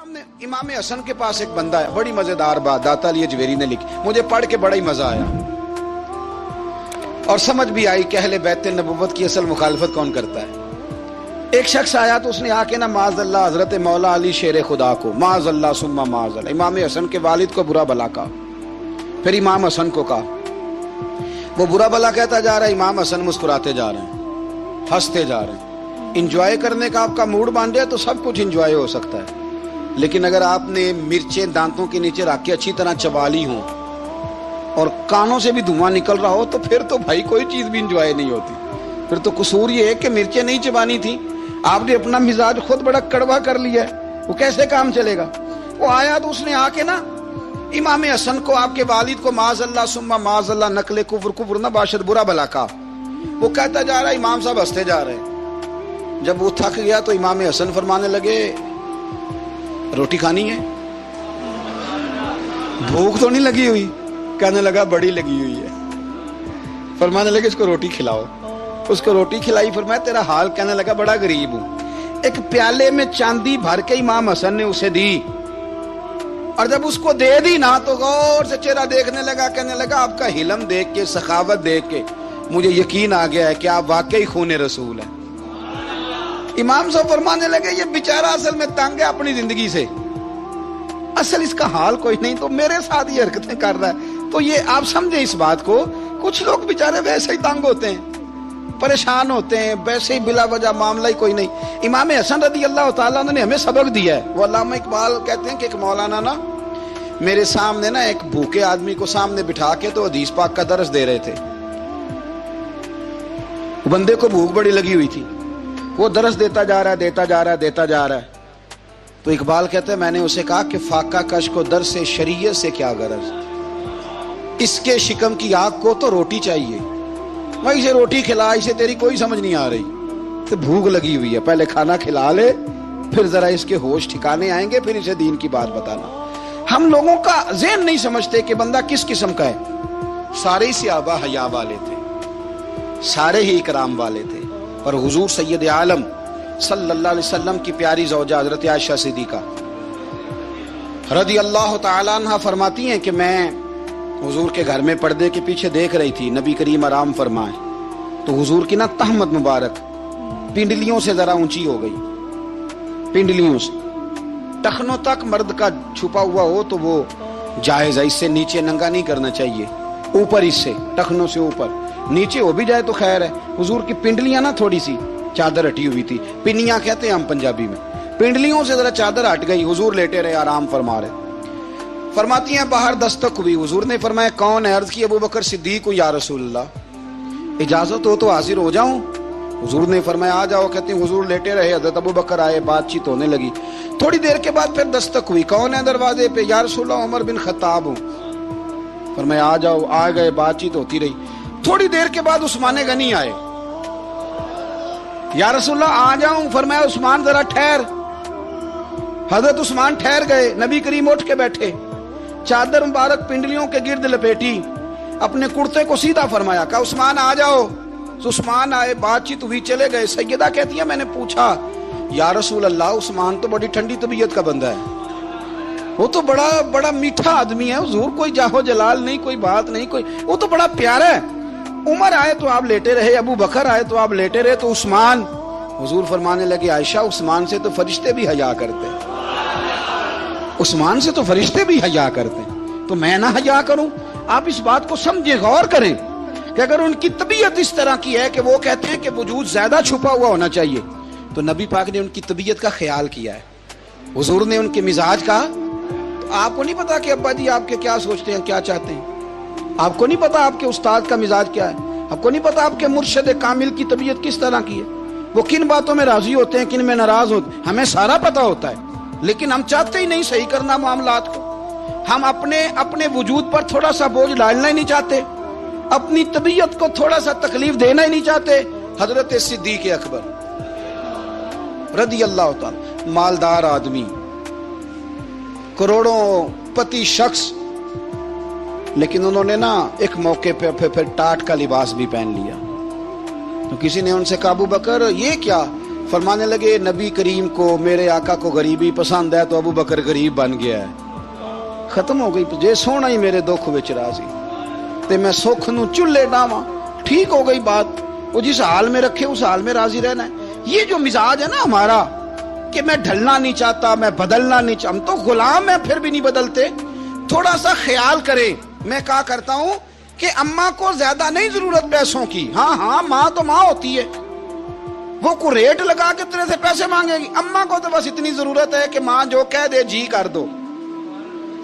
نے امام حسن کے پاس ایک بندہ ہے، بڑی مزیدار بات داتا علی اجویری نے لکھی، مجھے پڑھ کے بڑا ہی مزہ آیا اور سمجھ بھی آئی کہ اہل بیت نبوت کی اصل مخالفت کون کرتا ہے۔ ایک شخص آیا تو اس نے آ کے نا معاذ اللہ حضرت مولا علی شیر خدا کو، معاذ اللہ ثم معاذ اللہ، امام حسن کے والد کو برا بلا کہا، پھر امام حسن کو کہا، وہ برا بلا کہتا جا رہا ہے، امام حسن مسکراتے جا رہے ہیں، ہنستے جا رہے ہیں۔ انجوائے کرنے کا آپ کا موڈ بن جائے تو سب کچھ انجوائے ہو سکتا ہے، لیکن اگر آپ نے مرچیں دانتوں کے نیچے رکھ کے اچھی طرح چبا لی ہوں اور کانوں سے بھی دھواں نکل رہا ہو تو پھر تو بھائی کوئی چیز بھی انجوائے نہیں ہوتی۔ پھر تو قصور یہ ہے کہ مرچیں نہیں چبانی تھی، آپ نے اپنا مزاج خود بڑا کڑوا کر لیا ہے، وہ کیسے کام چلے گا؟ وہ آیا تو اس نے آ کے نا امام حسن کو، آپ کے والد کو معاذ اللہ ثم معاذ اللہ نقل کفر نہ باشد برا بلا کا، وہ کہتا جا رہا ہے، امام صاحب ہنستے جا رہے ہیں۔ جب وہ تھک گیا تو امام حسن فرمانے لگے، روٹی کھانی ہے؟ بھوک تو نہیں لگی ہوئی؟ کہنے لگا بڑی لگی ہوئی ہے۔ فرمانے لگے اس کو روٹی کھلاؤ، اس کو روٹی کھلائی، فرمایا تیرا حال؟ کہنے لگا بڑا غریب ہوں۔ ایک پیالے میں چاندی بھر کے امام حسن نے اسے دی، اور جب اس کو دے دی نا تو غور سے چہرہ دیکھنے لگا، کہنے لگا آپ کا حلم دیکھ کے، سخاوت دیکھ کے مجھے یقین آ گیا ہے کہ آپ واقعی خون رسول ہیں۔ امام صاحب فرمانے لگے یہ بیچارہ اصل میں تنگ ہے اپنی زندگی سے، اصل اس کا حال کوئی نہیں، تو میرے ساتھ یہ حرکتیں کر رہا ہے۔ تو یہ آپ سمجھیں اس بات کو، کچھ لوگ بیچارے ویسے ہی تنگ ہوتے ہیں، پریشان ہوتے ہیں، ویسے ہی بلا وجہ معاملہ ہی کوئی نہیں۔ امام حسن رضی اللہ تعالیٰ نے ہمیں سبق دیا ہے۔ وہ علامہ اقبال کہتے ہیں کہ ایک مولانا نا میرے سامنے نا ایک بھوکے آدمی کو سامنے بٹھا کے تو حدیث پاک کا درس دے رہے تھے۔ بندے کو بھوک بڑی لگی ہوئی تھی، وہ درس دیتا جا رہا ہے۔ تو اقبال کہتے ہیں میں نے اسے کہا کہ فاقہ کش کو درس شریعت سے کیا غرض، اس کے شکم کی آگ کو تو روٹی چاہیے، میں اسے روٹی کھلا، اسے تیری کوئی سمجھ نہیں آ رہی، تو بھوک لگی ہوئی ہے، پہلے کھانا کھلا لے، پھر ذرا اس کے ہوش ٹھکانے آئیں گے، پھر اسے دین کی بات بتانا۔ ہم لوگوں کا ذہن نہیں سمجھتے کہ بندہ کس قسم کا ہے۔ سارے ہی صحابہ حیا والے تھے، سارے ہی اکرام والے تھے، اور حضور سید عالم صلی اللہ علیہ وسلم کی پیاری زوجہ حضرت عائشہ صدیقہ رضی اللہ تعالیٰ عنہ فرماتی ہیں کہ میں حضور کے گھر میں پردے کے پیچھے دیکھ رہی تھی، نبی کریم آرام فرمائے تو حضور کی نا تہمت مبارک پنڈلیوں سے ذرا اونچی ہو گئی، پنڈلیوں سے ٹخنوں تک مرد کا چھپا ہوا ہو تو وہ جائز ہے، اس سے نیچے ننگا نہیں کرنا چاہیے، اوپر اس سے ٹخنوں سے اوپر، نیچے ہو بھی جائے تو خیر ہے۔ حضور کی پنڈلیاں نا تھوڑی سی چادر ہٹی ہوئی تھی، پنیاں کہتے ہیں ہم پنجابی میں، پنڈلیوں سے ذرا چادر ہٹ گئی، حضور لیٹے رہے، آرام فرما رہے۔ فرماتی ہیں باہر دستک ہوئی، حضور نے فرمایا کون ہے؟ عرض کی ابو بکر صدیق کو، یا رسول اللہ اجازت ہو تو حاضر ہو جاؤں؟ حضور نے فرمایا آ جاؤ۔ کہتے ہیں حضور لیٹے رہے، حضرت ابو بکر آئے، بات چیت ہونے لگی، تھوڑی دیر کے بعد پھر دستک ہوئی، کون ہے دروازے پہ؟ یا رسول اللہ عمر بن خطاب ہوں۔ فرمایا آ جاؤ، آ گئے، بات چیت ہوتی رہی، تھوڑی دیر کے بعد عثمان غنی آئے، یا رسول اللہ آ جاؤں؟ فرمایا عثمان ذرا ٹھہر۔ حضرت عثمان ٹھہر گئے، نبی کریم اٹھ کے بیٹھے، چادر مبارک پنڈلیوں کے گرد لپیٹی، اپنے کرتے کو سیدھا فرمایا، کہا عثمان آ جاؤ۔ تو عثمان آئے، بات چیت ہوئی، چلے گئے۔ سیدہ کہتی ہے میں نے پوچھا یا رسول اللہ عثمان تو بڑی ٹھنڈی طبیعت کا بندہ ہے، وہ تو بڑا میٹھا آدمی ہے، حضور کوئی جاہو جلال نہیں، کوئی بات نہیں، کوئی، وہ تو بڑا پیارا ہے۔ عمر آئے تو آپ لیٹے رہے، ابو بکر آئے تو آپ لیٹے رہے، تو عثمان؟ حضور فرمانے لگے عائشہ عثمان سے تو فرشتے بھی حیا کرتے ہیں، عثمان سے تو فرشتے بھی حیا کرتے ہیں، تو میں نہ حیا کروں؟ آپ اس بات کو سمجھیں، غور کریں کہ اگر ان کی طبیعت اس طرح کی ہے کہ وہ کہتے ہیں کہ وجود زیادہ چھپا ہوا ہونا چاہیے، تو نبی پاک نے ان کی طبیعت کا خیال کیا ہے، حضور نے ان کے مزاج کا۔ تو آپ کو نہیں پتا کہ ابا جی آپ کے کیا سوچتے ہیں، کیا چاہتے ہیں؟ آپ کو نہیں پتا آپ کے استاد کا مزاج کیا ہے؟ آپ کو نہیں پتا آپ کے مرشد کامل کی طبیعت کس طرح کی ہے؟ وہ کن باتوں میں راضی ہوتے ہیں، کن میں ناراض ہوتے ہیں، ہمیں سارا پتا ہوتا ہے، لیکن ہم چاہتے ہی نہیں صحیح کرنا معاملات کو۔ ہم اپنے وجود پر تھوڑا سا بوجھ ڈالنا ہی نہیں چاہتے، اپنی طبیعت کو تھوڑا سا تکلیف دینا ہی نہیں چاہتے۔ حضرت صدیق اکبر رضی اللہ تعالی، مالدار آدمی، کروڑوں پتی شخص، لیکن انہوں نے نا ایک موقع پہ پھر ٹاٹ کا لباس بھی پہن لیا۔ تو کسی نے ان سے کہا ابو بکر یہ کیا؟ فرمانے لگے نبی کریم کو میرے آقا کو غریبی پسند ہے تو ابو بکر غریب بن گیا ہے. ختم ہو گئی. جے سونا ہی میرے دکھ وچ راضی تے میں سکھ نو چلے ڈاواں. ٹھیک ہو گئی بات. وہ جس حال میں رکھے اس حال میں راضی رہنا ہے. یہ جو مزاج ہے نا ہمارا کہ میں ڈھلنا نہیں چاہتا, میں بدلنا نہیں چاہتا, ہم تو غلام ہیں پھر بھی نہیں بدلتے. تھوڑا سا خیال کرے. میں کہا کرتا ہوں کہ اماں کو زیادہ نہیں ضرورت پیسوں کی. ہاں ماں تو ماں ہوتی ہے, وہ کو ریٹ لگا کے تیرے سے پیسے مانگے گی. اماں کو تو بس اتنی ضرورت ہے کہ ماں جو کہہ دے جی کر دو.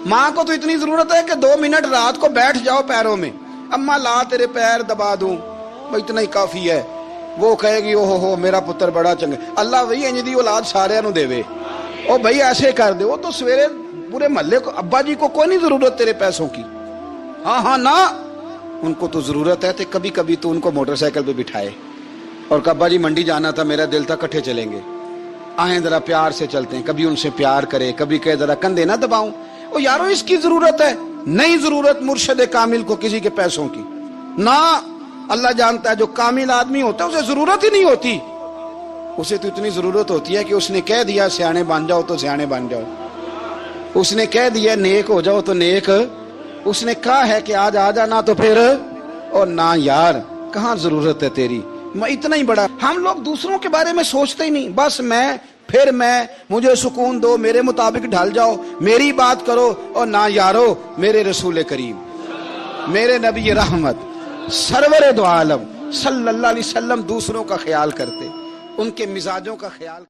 ماں کو تو اتنی ضرورت ہے کہ 2 منٹ رات کو بیٹھ جاؤ پیروں میں, اماں لا تیرے پیر دبا دوں, بھائی اتنا ہی کافی ہے. وہ کہے گی اوہ ہو میرا پتر بڑا چنگا. اللہ وہی انج دی اولاد سارے نو دے. او بھائی ایسے کر دے. وہ تو سویرے پورے محلے کو ابا جی کو کوئی نہیں ضرورت تیرے پیسوں کی. ہاں نا, ان کو تو ضرورت ہے. تو کبھی کبھی تو ان کو موٹر سائیکل پہ بٹھائے اور کہ ابا جی منڈی جانا تھا, میرا دل تھا کٹھے چلیں گے, آئیں ذرا پیار سے چلتے ہیں. کبھی ان سے پیار کرے, کبھی کہے ذرا کندھے نہ دباؤں. او یارو اس کی ضرورت ہے, نہیں ضرورت مرشد کامل کو کسی کے پیسوں کی. نہ, اللہ جانتا ہے جو کامل آدمی ہوتا ہے اسے ضرورت ہی نہیں ہوتی. اسے تو اتنی ضرورت ہوتی ہے کہ اس نے کہہ دیا سیانے بن جاؤ تو سیانے بن جاؤ. اس نے کہہ دیا نیک ہو جاؤ تو نیک. اس نے کہا ہے کہ آج آ جانا تو پھر, اور نہ یار کہاں ضرورت ہے تیری. میں اتنا ہی بڑا. ہم لوگ دوسروں کے بارے میں سوچتے ہی نہیں. بس میں مجھے سکون دو, میرے مطابق ڈھل جاؤ, میری بات کرو. اور نہ یارو میرے رسول کریم, میرے نبی رحمت سرور دو عالم صلی اللہ علیہ وسلم دوسروں کا خیال کرتے, ان کے مزاجوں کا خیال